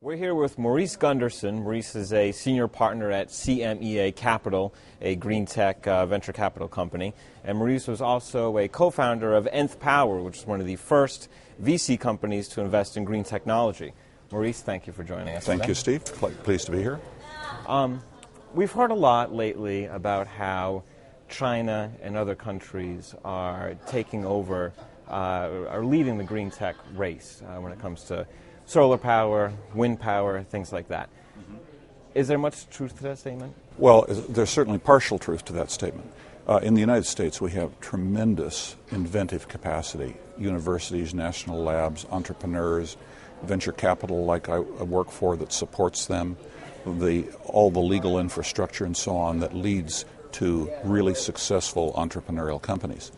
We're here with Maurice Gunderson. Maurice is a senior partner at CMEA Capital, a green tech venture capital company. And Maurice was also a co-founder of Nth Power, which is one of the first VC companies to invest in green technology. Maurice, thank you for joining us Thank today. you, Steve. Pleased to be here. We've heard a lot lately about how China and other countries are taking over, are leading the green tech race when it comes to solar power, wind power, things like that. Mm-hmm. Is there much truth to that statement? Well, there's certainly partial truth to that statement. In the United States, we have tremendous inventive capacity. Universities, national labs, entrepreneurs, venture capital like I work for that supports them, all the legal infrastructure and so on that leads to really successful entrepreneurial companies.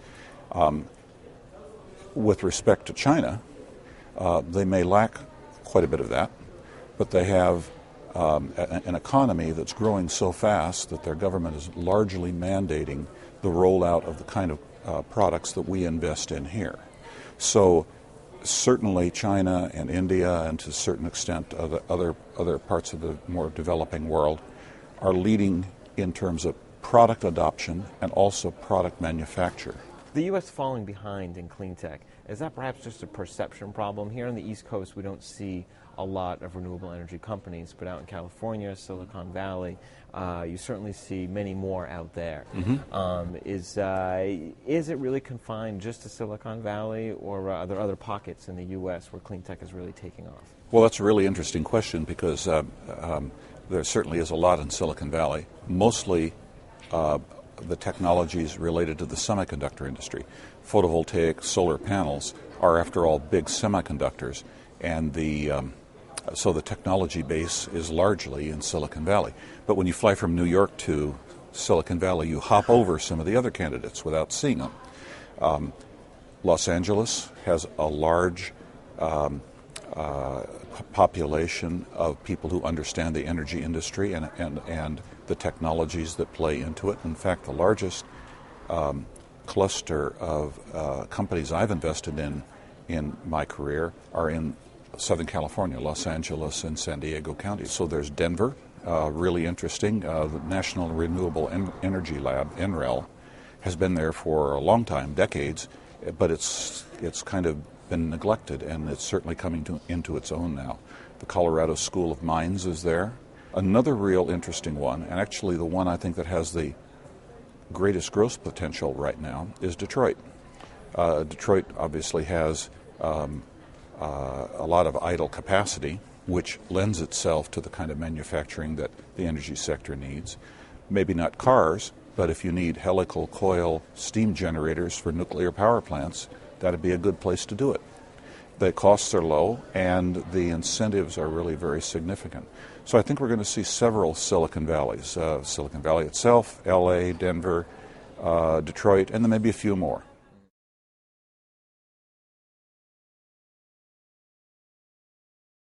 With respect to China, they may lack quite a bit of that, but they have an economy that's growing so fast that their government is largely mandating the rollout of the kind of products that we invest in here. So certainly China and India, and to a certain extent other parts of the more developing world, are leading in terms of product adoption and also product manufacture. The U.S. falling behind in clean tech, is that perhaps just a perception problem? Here on the East Coast, we don't see a lot of renewable energy companies, but out in California, Silicon Valley, you certainly see many more out there. Mm-hmm. Is it really confined just to Silicon Valley, or are there other pockets in the U.S. where clean tech is really taking off? Well, that's a really interesting question because there certainly is a lot in Silicon Valley, mostly the technologies related to the semiconductor industry. Photovoltaic solar panels are, after all, big semiconductors, and so the technology base is largely in Silicon Valley. But when you fly from New York to Silicon Valley, you hop over some of the other candidates without seeing them. Los Angeles has a large population of people who understand the energy industry and the technologies that play into it. In fact, the largest cluster of companies I've invested in my career are in Southern California, Los Angeles and San Diego counties. So there's Denver, really interesting. The National Renewable Energy Lab, NREL, has been there for a long time, decades, but it's kind of been neglected, and it's certainly coming into its own now. The Colorado School of Mines is there. Another real interesting one, and actually the one I think that has the greatest growth potential right now, is Detroit. Detroit obviously has a lot of idle capacity, which lends itself to the kind of manufacturing that the energy sector needs. Maybe not cars, but if you need helical coil steam generators for nuclear power plants, that'd be a good place to do it. The costs are low, and the incentives are really very significant. So I think we're going to see several Silicon Valleys. Silicon Valley itself, LA, Denver, Detroit, and then maybe a few more.